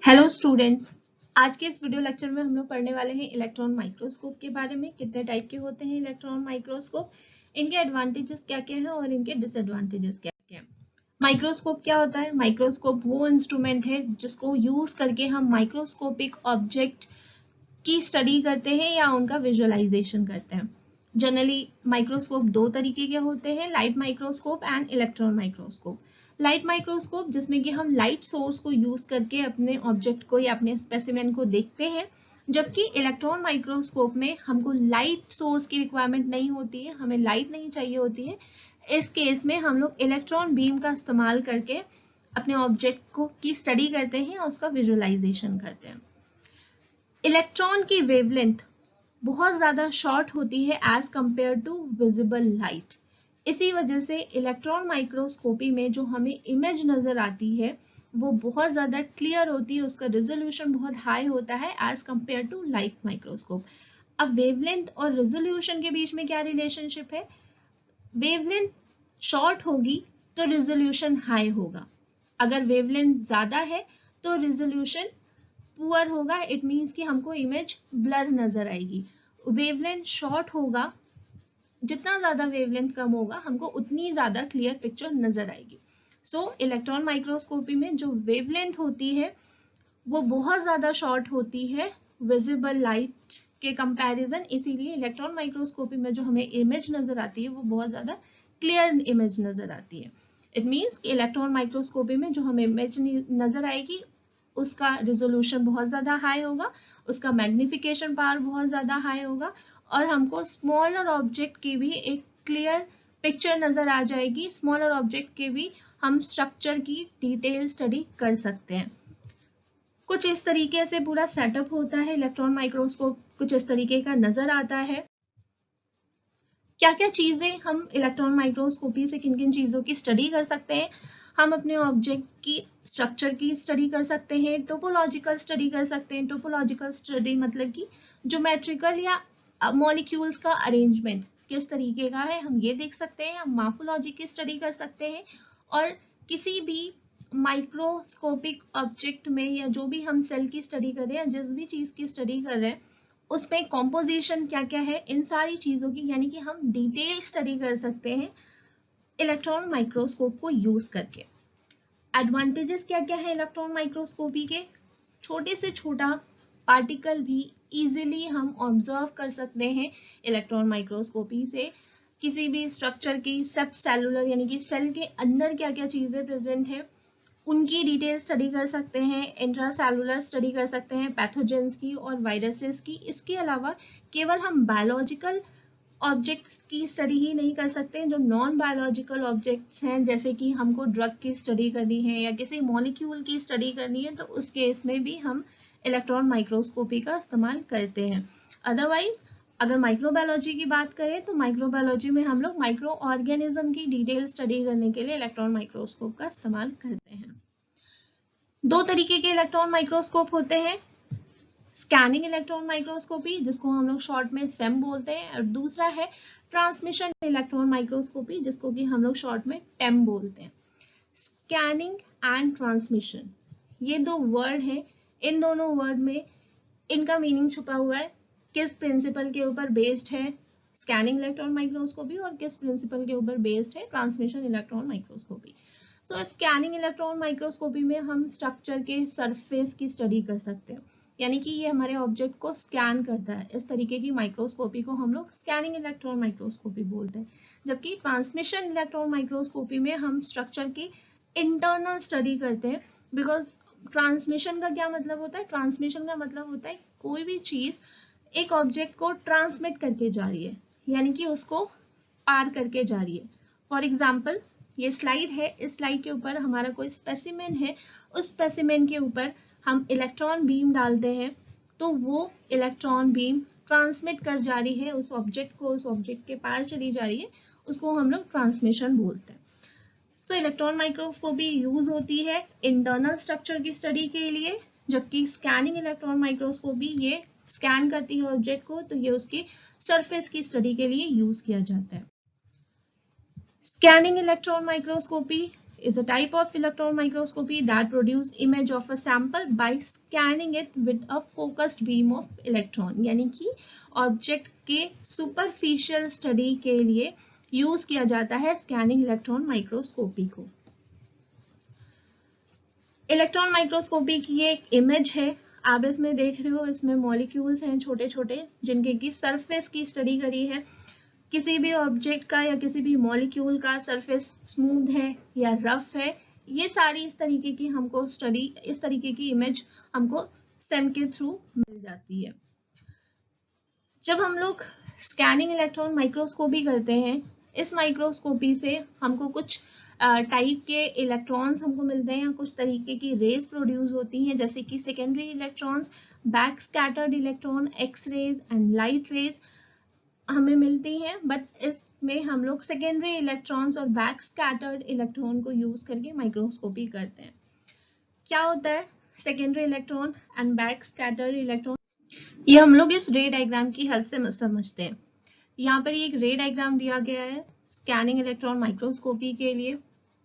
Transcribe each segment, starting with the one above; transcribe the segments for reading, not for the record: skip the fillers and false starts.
Hello students, आज के इस वीडियो लेक्चर में हम लोग पढ़ने वाले हैं इलेक्ट्रॉन माइक्रोस्कोप के बारे में। कितने टाइप के होते हैं इलेक्ट्रॉन माइक्रोस्कोप, इनके एडवांटेजेस क्या क्या हैं और इनके डिसएडवांटेजेस क्या क्या हैं। माइक्रोस्कोप क्या होता है? माइक्रोस्कोप वो इंस्ट्रूमेंट है जिसको यूज करके हम माइक्रोस्कोपिक ऑब्जेक्ट की स्टडी करते हैं या उनका विजुअलाइजेशन करते हैं। जनरली माइक्रोस्कोप दो तरीके के होते हैं, light microscope and electron microscope. Light microscope जिसमें कि हम लाइट सोर्स को यूज करके अपने ऑब्जेक्ट को या अपने स्पेसिमेन को देखते हैं, जबकि इलेक्ट्रॉन माइक्रोस्कोप में हमको लाइट सोर्स की रिक्वायरमेंट नहीं होती है, हमें लाइट नहीं चाहिए होती है। इस केस में हम लोग इलेक्ट्रॉन बीम का इस्तेमाल करके अपने ऑब्जेक्ट को की स्टडी करते हैं और उसका विजुअलाइजेशन करते हैं। इलेक्ट्रॉन की वेवलेंथ बहुत ज्यादा शॉर्ट होती है as compare to visible light. इसी वजह से इलेक्ट्रॉन माइक्रोस्कोपी में जो हमें इमेज नजर आती है वो बहुत ज्यादा क्लियर होती है, उसका रेजोल्यूशन बहुत हाई होता है as compare to light microscope. अब वेवलेंथ और रेजोल्यूशन के बीच में क्या रिलेशनशिप है? वेवलेंथ शॉर्ट होगी तो रेजोल्यूशन हाई होगा, अगर वेवलेंथ ज्यादा है तो रेजोल्यूशन पुअर होगा। इट मीन्स कि हमको इमेज ब्लर नजर आएगी। वेवलेंथ शॉर्ट होगा, जितना ज्यादा वेवलेंथ कम होगा हमको उतनी ज्यादा क्लियर पिक्चर नजर आएगी। सो इलेक्ट्रॉन माइक्रोस्कोपी में जो वेवलेंथ होती है वो बहुत ज्यादा शॉर्ट होती है विजिबल लाइट के कंपैरिजन, इसीलिए इलेक्ट्रॉन माइक्रोस्कोपी में जो हमें इमेज नजर आती है वो बहुत ज्यादा क्लियर इमेज नजर आती है। इट मीन्स कि इलेक्ट्रॉन माइक्रोस्कोपी में जो हमें इमेज नजर आएगी उसका रिजोल्यूशन बहुत ज्यादा हाई होगा, उसका मैग्निफिकेशन पावर बहुत ज्यादा हाई होगा और हमको स्मॉलर ऑब्जेक्ट की भी एक क्लियर पिक्चर नजर आ जाएगी। स्मॉलर ऑब्जेक्ट के भी हम स्ट्रक्चर की डिटेल स्टडी कर सकते हैं। कुछ इस तरीके से पूरा सेटअप होता है इलेक्ट्रॉन माइक्रोस्कोप, कुछ इस तरीके का नजर आता है। क्या क्या चीजें हम इलेक्ट्रॉन माइक्रोस्कोपी से किन किन चीजों की स्टडी कर सकते हैं? हम अपने ऑब्जेक्ट की स्ट्रक्चर की स्टडी कर सकते हैं, टोपोलॉजिकल स्टडी कर सकते हैं। टोपोलॉजिकल स्टडी मतलब कि ज्योमेट्रिकल या मॉलिक्यूल्स का अरेंजमेंट किस तरीके का है हम ये देख सकते हैं। हम मार्फोलॉजी की स्टडी कर सकते हैं और किसी भी माइक्रोस्कोपिक ऑब्जेक्ट में या जो भी हम सेल की स्टडी कर रहे हैं, जिस भी चीज की स्टडी कर रहे हैं उसमें कॉम्पोजिशन क्या क्या है, इन सारी चीजों की यानी कि हम डिटेल स्टडी कर सकते हैं इलेक्ट्रॉन माइक्रोस्कोप को यूज करके। एडवांटेजेस क्या क्या है इलेक्ट्रॉन माइक्रोस्कोपी के? छोटे से छोटा पार्टिकल भी इजीली हम ऑब्जर्व कर सकते हैं इलेक्ट्रॉन माइक्रोस्कोपी से। किसी भी स्ट्रक्चर की सब सेलुलर यानी कि सेल के अंदर क्या क्या चीजें प्रेजेंट है उनकी डिटेल स्टडी कर सकते हैं। इंट्रासेलुलर स्टडी कर सकते हैं पैथोजेंस की और वायरसेस की। इसके अलावा केवल हम बायोलॉजिकल ऑब्जेक्ट्स की स्टडी ही नहीं कर सकते, जो नॉन बायोलॉजिकल ऑब्जेक्ट्स हैं, जैसे कि हमको ड्रग की स्टडी करनी है या किसी मॉलिक्यूल की स्टडी करनी है, तो उस केस में भी हम इलेक्ट्रॉन माइक्रोस्कोपी का इस्तेमाल करते हैं। अदरवाइज अगर माइक्रोबायोलॉजी की बात करें तो माइक्रोबायोलॉजी में हम लोग माइक्रो ऑर्गेनिज्म की डिटेल स्टडी करने के लिए इलेक्ट्रॉन माइक्रोस्कोप का इस्तेमाल करते हैं। दो तरीके के इलेक्ट्रॉन माइक्रोस्कोप होते हैं, स्कैनिंग इलेक्ट्रॉन माइक्रोस्कोपी जिसको हम लोग शॉर्ट में सेम बोलते हैं, और दूसरा है ट्रांसमिशन इलेक्ट्रॉन माइक्रोस्कोपी जिसको कि हम लोग शॉर्ट में टेम बोलते हैं। स्कैनिंग एंड ट्रांसमिशन ये दो वर्ड है, इन दोनों वर्ड में इनका मीनिंग छुपा हुआ है। किस प्रिंसिपल के ऊपर बेस्ड है स्कैनिंग इलेक्ट्रॉन माइक्रोस्कोपी और किस प्रिंसिपल के ऊपर बेस्ड है ट्रांसमिशन इलेक्ट्रॉन माइक्रोस्कोपी। सो स्कैनिंग इलेक्ट्रॉन माइक्रोस्कोपी में हम स्ट्रक्चर के सरफेस की स्टडी कर सकते हैं, यानी कि ये हमारे ऑब्जेक्ट को स्कैन करता है। इस तरीके की माइक्रोस्कोपी को हम लोग स्कैनिंग इलेक्ट्रॉन माइक्रोस्कोपी बोलते हैं। जबकि ट्रांसमिशन इलेक्ट्रॉन माइक्रोस्कोपी में हम स्ट्रक्चर की इंटरनल स्टडी करते हैं। बिकॉज ट्रांसमिशन का क्या मतलब होता है? ट्रांसमिशन का मतलब होता है कोई भी चीज एक ऑब्जेक्ट को ट्रांसमिट करके जा रही है, यानी कि उसको पार करके जा रही है। फॉर एग्जाम्पल ये स्लाइड है, इस स्लाइड के ऊपर हमारा कोई स्पेसिमेन है, उस स्पेसिमेन के ऊपर हम इलेक्ट्रॉन बीम डालते हैं तो वो इलेक्ट्रॉन बीम ट्रांसमिट कर जा रही है उस ऑब्जेक्ट को, उस ऑब्जेक्ट के पार चली जा रही है, उसको हम लोग ट्रांसमिशन बोलते हैं। सो इलेक्ट्रॉन माइक्रोस्कोपी यूज होती है इंटरनल स्ट्रक्चर की स्टडी के लिए, जबकि स्कैनिंग इलेक्ट्रॉन माइक्रोस्कोपी ये स्कैन करती है ऑब्जेक्ट को, तो ये उसकी सरफेस की स्टडी के लिए यूज किया जाता है। Scanning electron microscopy is a type of electron microscopy that produce image of a sample by scanning it with a focused beam of electron. यानी कि ऑब्जेक्ट के सुपरफिशियल स्टडी के लिए यूज किया जाता है स्कैनिंग इलेक्ट्रॉन माइक्रोस्कोपी को। Electron microscopy की ये एक इमेज है, आप इसमें देख रहे हो, इसमें मॉलिक्यूल्स हैं छोटे छोटे जिनके की सरफेस की स्टडी करी है। किसी भी ऑब्जेक्ट का या किसी भी मॉलिक्यूल का सरफेस स्मूथ है या रफ है, ये सारी इस तरीके की हमको स्टडी, इस तरीके की इमेज हमको सेम के थ्रू मिल जाती है। जब हम लोग स्कैनिंग इलेक्ट्रॉन माइक्रोस्कोपी करते हैं, इस माइक्रोस्कोपी से हमको कुछ टाइप के इलेक्ट्रॉन्स हमको मिलते हैं, कुछ तरीके की रेज प्रोड्यूस होती हैं, जैसे कि secondary electrons, back scattered electron, X rays and light rays हमें मिलती हैं। बट इसमें हम लोग सेकेंडरी इलेक्ट्रॉन्स और बैक स्कैटर्ड इलेक्ट्रॉन को यूज करके माइक्रोस्कोपी करते हैं। क्या होता है secondary electron and back scattered electron, ये हम लोग इस रे डायग्राम की हेल्प से समझते हैं। यहाँ पर एक रे डायग्राम दिया गया है स्कैनिंग इलेक्ट्रॉन माइक्रोस्कोपी के लिए।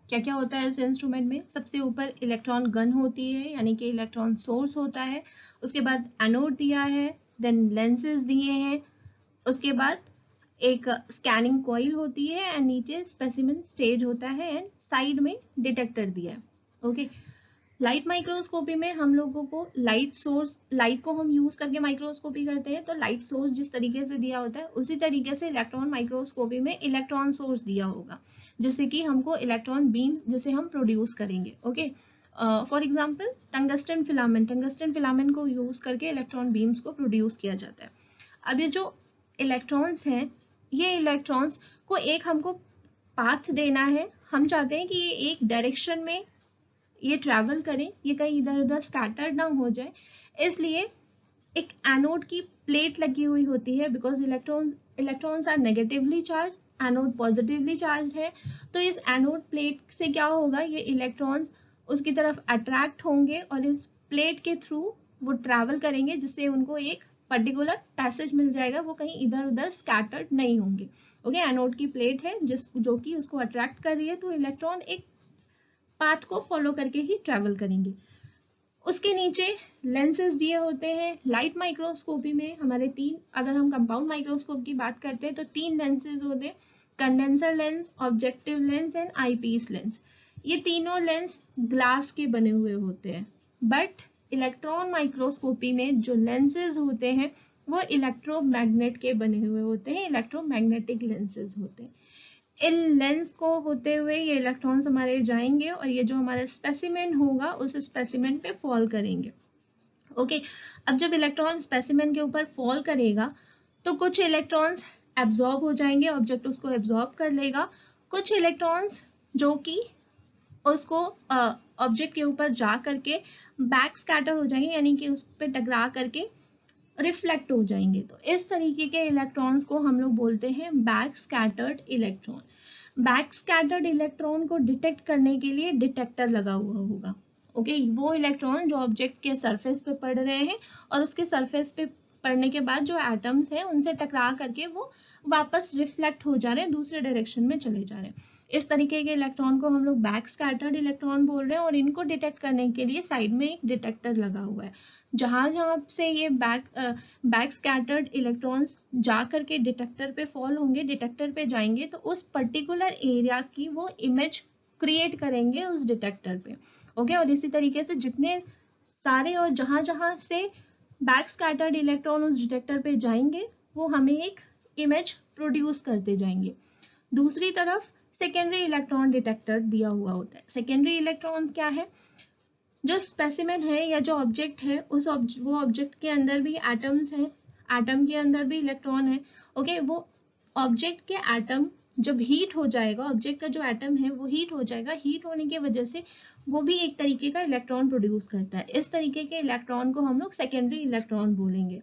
क्या क्या होता है इस इंस्ट्रूमेंट में? सबसे ऊपर इलेक्ट्रॉन गन होती है, यानी कि इलेक्ट्रॉन सोर्स होता है। उसके बाद एनोड दिया है, देन लेंसेज दिए हैं, उसके बाद एक स्कैनिंग कॉइल होती है एंड नीचे स्पेसिमेन स्टेज होता है एंड साइड में डिटेक्टर दिया है। ओके, लाइट माइक्रोस्कोपी में हम लोगों को लाइट सोर्स, लाइट को हम यूज करके माइक्रोस्कोपी करते हैं, तो लाइट सोर्स जिस तरीके से दिया होता है उसी तरीके से इलेक्ट्रॉन माइक्रोस्कोपी में इलेक्ट्रॉन सोर्स दिया होगा, जिससे कि हमको इलेक्ट्रॉन बीम जिसे हम प्रोड्यूस करेंगे। Okay, for example tungsten filament को यूज करके इलेक्ट्रॉन बीम्स को प्रोड्यूस किया जाता है। अब ये जो इलेक्ट्रॉन्स हैं, ये इलेक्ट्रॉन्स को एक हमको पाथ देना है। हम चाहते हैं कि ये एक डायरेक्शन में ये ट्रैवल करें, ये कहीं इधर उधर स्कैटर्ड ना हो जाए, इसलिए एक एनोड की प्लेट लगी हुई होती है। Because electrons are negatively charge, anode positively charge है, तो इस एनोड प्लेट से क्या होगा, ये इलेक्ट्रॉन्स उसकी तरफ अट्रैक्ट होंगे और इस प्लेट के थ्रू वो ट्रैवल करेंगे, जिससे उनको एक पर्टिकुलर पैसेज मिल जाएगा, वो कहीं इधर उधर स्कैटर्ड नहीं होंगे। ओके, एनोड की प्लेट है जो कि उसको अट्रैक्ट कर रही है, तो इलेक्ट्रॉन एक पाथ को फॉलो करके ही ट्रैवल करेंगे। उसके नीचे लेंसेज दिए होते हैं। लाइट माइक्रोस्कोपी में हमारे अगर हम कंपाउंड माइक्रोस्कोप की बात करते हैं तो 3 लेंसेज होते हैं, condenser lens, objective lens and eyepiece lens. ये तीनों लेंस ग्लास के बने हुए होते हैं। बट इलेक्ट्रॉन माइक्रोस्कोपी में जो लेंसेज होते हैं वो इलेक्ट्रोमैग्नेट के बने हुए होते हैं, इलेक्ट्रोमैग्नेटिक लेंसेज होते हैं। इन लेंस को होते हुए ये इलेक्ट्रॉन्स हमारे जाएंगे और ये जो हमारा स्पेसिमेन होगा उस स्पेसिमेन पे फॉल करेंगे। ओके, अब जब इलेक्ट्रॉन स्पेसिमेन के ऊपर फॉल करेगा तो कुछ इलेक्ट्रॉन्स एब्जॉर्ब हो जाएंगे, ऑब्जेक्ट उसको एब्जॉर्ब कर लेगा। कुछ इलेक्ट्रॉन्स जो कि उसको ऑब्जेक्ट के ऊपर जा करके बैक स्कैटर हो जाएंगे, यानी कि उस पर टकरा करके रिफ्लेक्ट हो जाएंगे। तो इस तरीके के इलेक्ट्रॉन्स को हम लोग बोलते हैं back scattered electron. Back scattered electron को डिटेक्ट करने के लिए डिटेक्टर लगा हुआ होगा। ओके, वो इलेक्ट्रॉन जो ऑब्जेक्ट के सरफेस पे पड़ रहे हैं और उसके सरफेस पे पड़ने के बाद जो एटम्स हैं उनसे टकरा करके वो वापस रिफ्लेक्ट हो जा रहे हैं, दूसरे डायरेक्शन में चले जा रहे हैं। इस तरीके के इलेक्ट्रॉन को हम लोग बैक स्कैटर्ड इलेक्ट्रॉन बोल रहे हैं और इनको डिटेक्ट करने के लिए साइड में एक डिटेक्टर लगा हुआ है। जहां जहां से ये बैक स्कैटर्ड इलेक्ट्रॉन्स जा करके डिटेक्टर पे फॉल होंगे, डिटेक्टर पे जाएंगे, तो उस पर्टिकुलर एरिया की वो इमेज क्रिएट करेंगे उस डिटेक्टर पे। ओके, और इसी तरीके से जितने सारे और जहां जहां से बैक स्कैटर्ड इलेक्ट्रॉन उस डिटेक्टर पे जाएंगे वो हमें एक इमेज प्रोड्यूस करते जाएंगे। दूसरी तरफ सेकेंडरी इलेक्ट्रॉन डिटेक्टर दिया हुआ होता है। सेकेंडरी इलेक्ट्रॉन क्या है? जो स्पेसिमेन है या जो ऑब्जेक्ट है वो ऑब्जेक्ट के अंदर भी एटम्स हैं, एटम के अंदर भी इलेक्ट्रॉन है। ओके, वो ऑब्जेक्ट के एटम जब हीट हो जाएगा, ऑब्जेक्ट का जो एटम है वो हीट हो जाएगा, हीट होने की वजह से वो भी एक तरीके का इलेक्ट्रॉन प्रोड्यूस करता है। इस तरीके के इलेक्ट्रॉन को हम लोग सेकेंडरी इलेक्ट्रॉन बोलेंगे।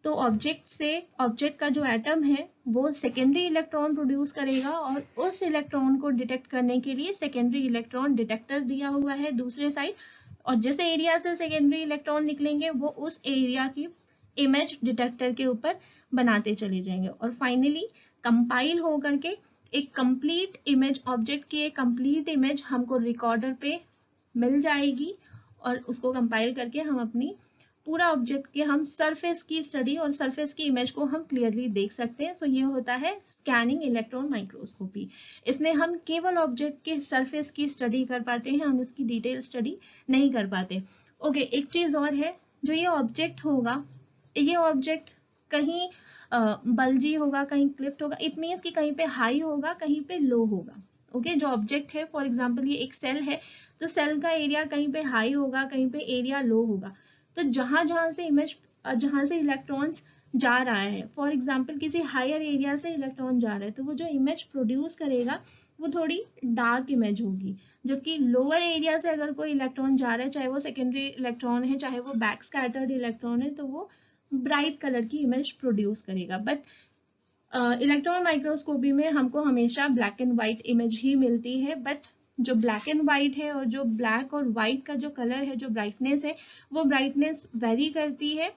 तो ऑब्जेक्ट का जो एटम है वो सेकेंडरी इलेक्ट्रॉन प्रोड्यूस करेगा और उस इलेक्ट्रॉन को डिटेक्ट करने के लिए सेकेंडरी इलेक्ट्रॉन डिटेक्टर दिया हुआ है दूसरे साइड, और जिस एरिया से सेकेंडरी इलेक्ट्रॉन निकलेंगे वो उस एरिया की इमेज डिटेक्टर के ऊपर बनाते चले जाएंगे और फाइनली कंपाइल हो करके एक कंप्लीट इमेज, ऑब्जेक्ट की एक कंप्लीट इमेज हमको रिकॉर्डर पे मिल जाएगी और उसको कंपाइल करके हम अपनी पूरा ऑब्जेक्ट के हम सरफेस की स्टडी और सरफेस की इमेज को हम क्लियरली देख सकते हैं। सो ये होता है स्कैनिंग इलेक्ट्रॉन माइक्रोस्कोपी। इसमें हम केवल ऑब्जेक्ट के सरफेस की स्टडी कर पाते हैं, हम इसकी डिटेल स्टडी नहीं कर पाते। ओके, एक चीज और है, जो ये ऑब्जेक्ट होगा, ये ऑब्जेक्ट कहीं बल्जी होगा, कहीं क्लिफ्ट होगा, इट मीन्स कि कहीं पे हाई होगा, कहीं पे लो होगा। ओके, जो ऑब्जेक्ट है, फॉर एग्जाम्पल ये एक सेल है, तो सेल का एरिया कहीं पे हाई होगा, कहीं पे एरिया लो होगा। तो जहां से इमेज, जहां से इलेक्ट्रॉन्स जा रहा है, फॉर एग्जाम्पल किसी हायर एरिया से इलेक्ट्रॉन जा रहा है, तो वो जो इमेज प्रोड्यूस करेगा वो थोड़ी डार्क इमेज होगी। जबकि लोअर एरिया से अगर कोई इलेक्ट्रॉन जा रहा है, चाहे वो सेकेंडरी इलेक्ट्रॉन है, चाहे वो बैक स्कैटर्ड इलेक्ट्रॉन है, तो वो ब्राइट कलर की इमेज प्रोड्यूस करेगा। बट इलेक्ट्रॉन माइक्रोस्कोपी में हमको हमेशा ब्लैक एंड व्हाइट इमेज ही मिलती है। बट जो ब्लैक एंड व्हाइट है और जो ब्लैक और व्हाइट का जो कलर है, जो ब्राइटनेस है, वो ब्राइटनेस वेरी करती है।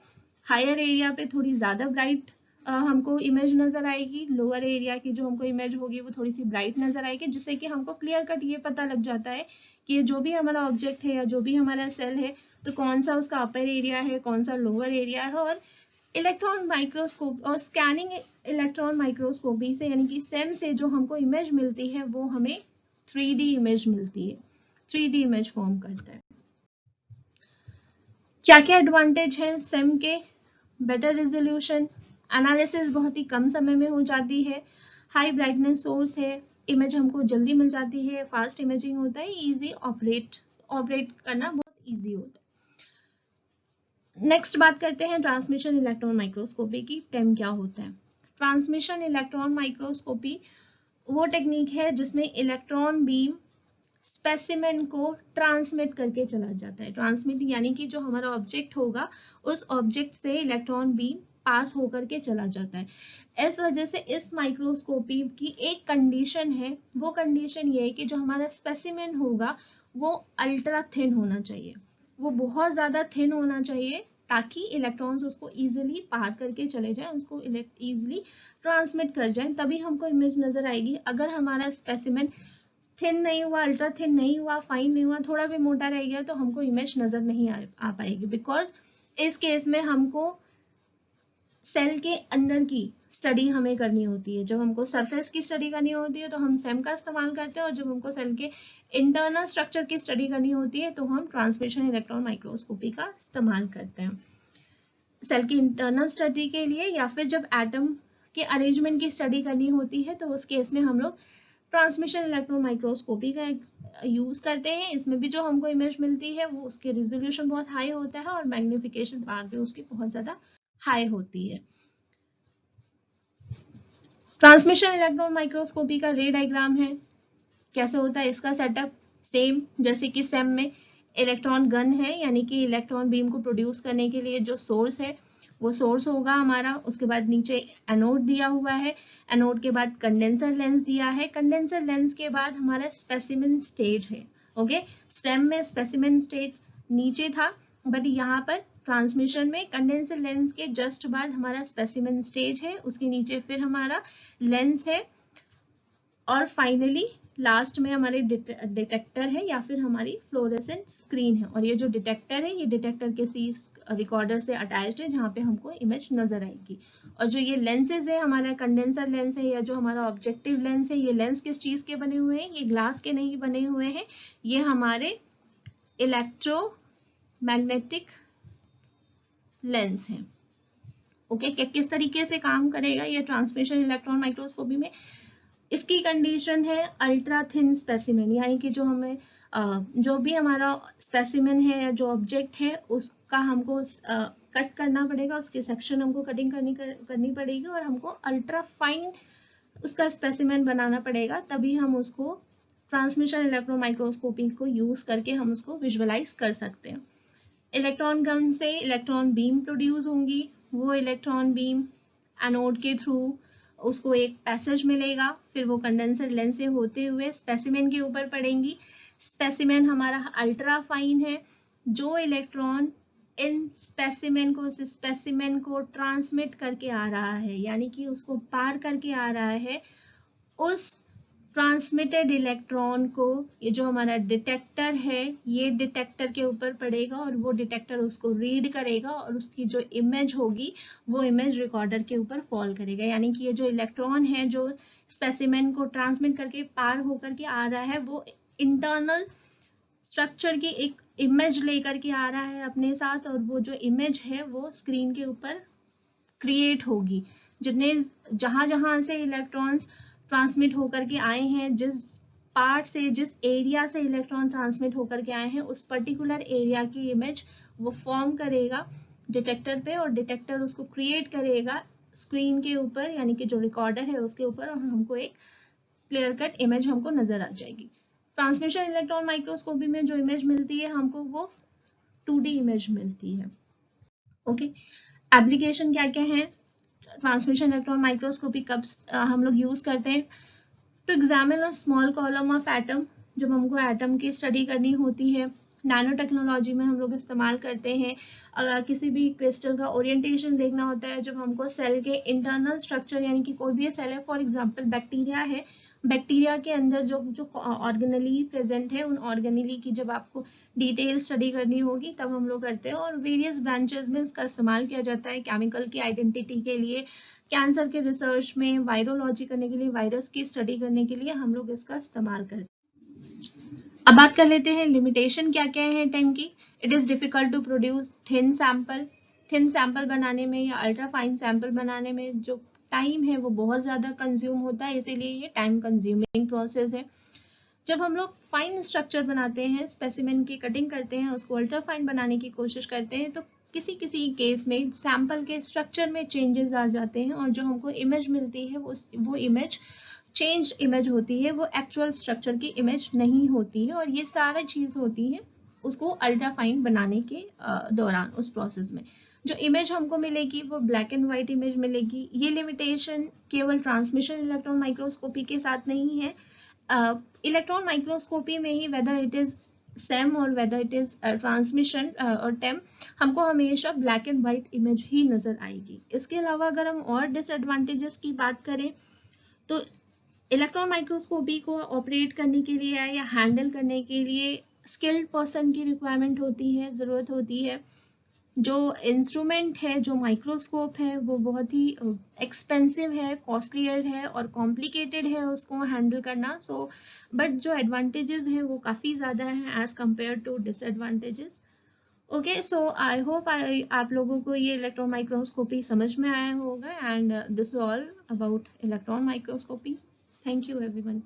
हायर एरिया पे थोड़ी ज़्यादा ब्राइट हमको इमेज नज़र आएगी, लोअर एरिया की जो हमको इमेज होगी वो थोड़ी सी ब्राइट नज़र आएगी, जिससे कि हमको क्लियर कट ये पता लग जाता है कि ये जो भी हमारा ऑब्जेक्ट है या जो भी हमारा सेल है, तो कौन सा उसका अपर एरिया है, कौन सा लोअर एरिया है। और इलेक्ट्रॉन माइक्रोस्कोप और स्कैनिंग इलेक्ट्रॉन माइक्रोस्कोपी से, यानी कि सेम से जो हमको इमेज मिलती है, वो हमें 3D इमेज मिलती है, 3D इमेज फॉर्म करता है। क्या क्या एडवांटेज है सेम के? बेटर रेजोल्यूशन, एनालिसिस बहुत ही कम समय में हो जाती है, हाई ब्राइटनेस सोर्स है, इमेज हमको जल्दी मिल जाती है, फास्ट इमेजिंग होता है, इजी ऑपरेट करना बहुत इजी होता है। नेक्स्ट बात करते हैं ट्रांसमिशन इलेक्ट्रॉन माइक्रोस्कोपी की। टेम क्या होता है? ट्रांसमिशन इलेक्ट्रॉन माइक्रोस्कोपी वो टेक्निक है जिसमें इलेक्ट्रॉन बीम स्पेसिमेन को ट्रांसमिट करके चला जाता है। ट्रांसमिट यानी कि जो हमारा ऑब्जेक्ट होगा, उस ऑब्जेक्ट से इलेक्ट्रॉन बीम पास होकर के चला जाता है। इस वजह से इस माइक्रोस्कोपी की एक कंडीशन है, वो कंडीशन ये है कि जो हमारा स्पेसिमेन होगा वो अल्ट्रा थिन होना चाहिए, वो बहुत ज्यादा थिन होना चाहिए, ताकि इलेक्ट्रॉन्स उसको इजीली पार करके चले जाएं, उसको इजीली ट्रांसमिट कर जाएं, तभी हमको इमेज नजर आएगी। अगर हमारा स्पेसिमेन थिन नहीं हुआ, अल्ट्रा थिन नहीं हुआ, फाइन नहीं हुआ, थोड़ा भी मोटा रह गया, तो हमको इमेज नजर नहीं आ पाएगी। बिकॉज इस केस में हमको सेल के अंदर की स्टडी हमें करनी होती है। जब हमको सरफेस की स्टडी करनी होती है तो हम सेम का इस्तेमाल करते हैं, और जब हमको सेल के इंटरनल स्ट्रक्चर की स्टडी करनी होती है तो हम ट्रांसमिशन इलेक्ट्रॉन माइक्रोस्कोपी का इस्तेमाल करते हैं सेल की इंटरनल स्टडी के लिए। या फिर जब एटम के अरेंजमेंट की स्टडी करनी होती है तो उस केस में हम लोग ट्रांसमिशन इलेक्ट्रॉन माइक्रोस्कोपी का यूज करते हैं। इसमें भी जो हमको इमेज मिलती है वो उसके रिजोल्यूशन बहुत हाई होता है और मैग्निफिकेशन पावर भी उसकी बहुत ज्यादा हाई होती है। ट्रांसमिशन इलेक्ट्रॉन माइक्रोस्कोपी का रे डायग्राम है, कैसे होता है इसका सेटअप? सेम जैसे कि सेम में इलेक्ट्रॉन गन है, यानी कि इलेक्ट्रॉन बीम को प्रोड्यूस करने के लिए जो सोर्स है वो सोर्स होगा हमारा। उसके बाद नीचे एनोड दिया हुआ है, एनोड के बाद कंडेंसर लेंस दिया है, कंडेंसर लेंस के बाद हमारा स्पेसिमेन स्टेज है। ओके, स्टेम में स्पेसिमेन स्टेज नीचे था, बट यहाँ पर ट्रांसमिशन में कंडेंसर लेंस के जस्ट बाद हमारा स्पेसिमेन स्टेज है, उसके नीचे फिर हमारा लेंस है, और फाइनली लास्ट में हमारे डिटेक्टर है या फिर हमारी फ्लोरेसेंट स्क्रीन है। और ये जो डिटेक्टर है, ये डिटेक्टर किसी रिकॉर्डर से अटैच्ड है जहाँ पे हमको इमेज नजर आएगी। और जो ये लेंसेज है, हमारा कंडेंसर लेंस है या जो हमारा ऑब्जेक्टिव लेंस है, ये लेंस किस चीज के बने हुए हैं? ये ग्लास के नहीं बने हुए हैं, ये हमारे इलेक्ट्रोमैग्नेटिक लेंस है। ओके, किस तरीके से काम करेगा ये ट्रांसमिशन इलेक्ट्रॉन माइक्रोस्कोपी में? इसकी कंडीशन है अल्ट्रा थिन स्पेसिमेन, यानी कि जो हमें जो भी हमारा स्पेसिमेन है या जो ऑब्जेक्ट है उसका हमको कट करना पड़ेगा, उसके सेक्शन हमको कटिंग करनी पड़ेगी, और हमको अल्ट्रा फाइन उसका स्पेसिमेन बनाना पड़ेगा, तभी हम उसको ट्रांसमिशन इलेक्ट्रॉन माइक्रोस्कोपी को यूज करके हम उसको विजुअलाइज कर सकते हैं। इलेक्ट्रॉन गन से इलेक्ट्रॉन बीम प्रोड्यूस होंगी, वो इलेक्ट्रॉन बीम एनोड के थ्रू उसको एक पैसेज मिलेगा, फिर वो कंडेंसर लेंस से होते हुए स्पेसिमेन के ऊपर पड़ेंगी। स्पेसिमेन हमारा अल्ट्रा फाइन है, जो इलेक्ट्रॉन इन स्पेसिमेन को ट्रांसमिट करके आ रहा है, यानी कि उसको पार करके आ रहा है, उस ट्रांसमिटेड इलेक्ट्रॉन को, ये जो हमारा डिटेक्टर है, ये डिटेक्टर के ऊपर पड़ेगा और वो डिटेक्टर उसको रीड करेगा और उसकी जो इमेज होगी वो इमेज रिकॉर्डर के ऊपर फॉल करेगा। यानी कि ये जो इलेक्ट्रॉन है जो स्पेसिमेन को ट्रांसमिट करके पार होकर के आ रहा है, वो इंटरनल स्ट्रक्चर की एक इमेज लेकर के आ रहा है अपने साथ, और वो जो इमेज है वो स्क्रीन के ऊपर क्रिएट होगी। जितने जहां जहां से इलेक्ट्रॉन्स ट्रांसमिट होकर के आए हैं, जिस पार्ट से, जिस एरिया से इलेक्ट्रॉन ट्रांसमिट होकर के आए हैं, उस पर्टिकुलर एरिया की इमेज वो फॉर्म करेगा डिटेक्टर पे, और डिटेक्टर उसको क्रिएट करेगा स्क्रीन के ऊपर, यानी कि जो रिकॉर्डर है उसके ऊपर, और हमको एक क्लियर कट इमेज हमको नजर आ जाएगी। ट्रांसमिशन इलेक्ट्रॉन माइक्रोस्कोपी में जो इमेज मिलती है हमको, वो 2D इमेज मिलती है। ओके, एप्लीकेशन क्या क्या है ट्रांसमिशन इलेक्ट्रॉन माइक्रोस्कोपी कब हम लोग यूज करते हैं? To examine a small column of atom, जब हमको एटम की स्टडी करनी होती है। नैनो टेक्नोलॉजी में हम लोग इस्तेमाल करते हैं। अगर किसी भी क्रिस्टल का ओरिएंटेशन देखना होता है, जब हमको सेल के इंटरनल स्ट्रक्चर, यानी कि कोई भी सेल है, फॉर एग्जांपल बैक्टीरिया है, बैक्टीरिया के अंदर जो जो ऑर्गेनली प्रेजेंट है, उन ऑर्गेनली की जब आपको डिटेल स्टडी करनी होगी तब हम लोग करते हैं। और वेरियस ब्रांचेस में इसका इस्तेमाल किया जाता है केमिकल की आइडेंटिटी के लिए, कैंसर के रिसर्च में, वायरोलॉजी करने के लिए, वायरस की स्टडी करने के लिए हम लोग इसका इस्तेमाल करते हैं। अब बात कर लेते हैं लिमिटेशन क्या क्या है टाइम की। It is difficult to produce thin sample, thin sample बनाने में या अल्ट्रा फाइन सैंपल बनाने में जो टाइम है वो बहुत ज्यादा कंज्यूम होता है, इसीलिए ये टाइम कंज्यूमिंग प्रोसेस है। जब हम लोग फाइन स्ट्रक्चर बनाते हैं, स्पेसिमेन की कटिंग करते हैं, उसको अल्ट्रा फाइन बनाने की कोशिश करते हैं, तो किसी किसी केस में सैंपल के स्ट्रक्चर में चेंजेस आ जाते हैं और जो हमको इमेज मिलती है वो इमेज चेंज इमेज होती है, वो एक्चुअल स्ट्रक्चर की इमेज नहीं होती है। और ये सारा चीज होती है उसको अल्ट्रा फाइन बनाने के दौरान, उस प्रोसेस में जो इमेज हमको मिलेगी वो ब्लैक एंड व्हाइट इमेज मिलेगी। ये लिमिटेशन केवल ट्रांसमिशन इलेक्ट्रॉन माइक्रोस्कोपी के साथ नहीं है, इलेक्ट्रॉन माइक्रोस्कोपी में ही, वेदर इट इज सेम और वेदर इट इज ट्रांसमिशन और टेम, हमको हमेशा ब्लैक एंड व्हाइट इमेज ही नजर आएगी। इसके अलावा अगर हम और डिसएडवांटेजेस की बात करें तो इलेक्ट्रॉन माइक्रोस्कोपी को ऑपरेट करने के लिए या हैंडल करने के लिए स्किल्ड पर्सन की रिक्वायरमेंट होती है, जरूरत होती है। जो इंस्ट्रूमेंट है, जो माइक्रोस्कोप है, वो बहुत ही एक्सपेंसिव है, कॉस्टलियर है और कॉम्प्लिकेटेड है उसको हैंडल करना। सो बट जो एडवांटेजेस हैं वो काफ़ी ज़्यादा हैं as compare to disadvantages. Okay, so I hope आप लोगों को ये इलेक्ट्रॉन माइक्रोस्कोपी समझ में आया होगा, and this all about electron microscopy. Thank you everyone.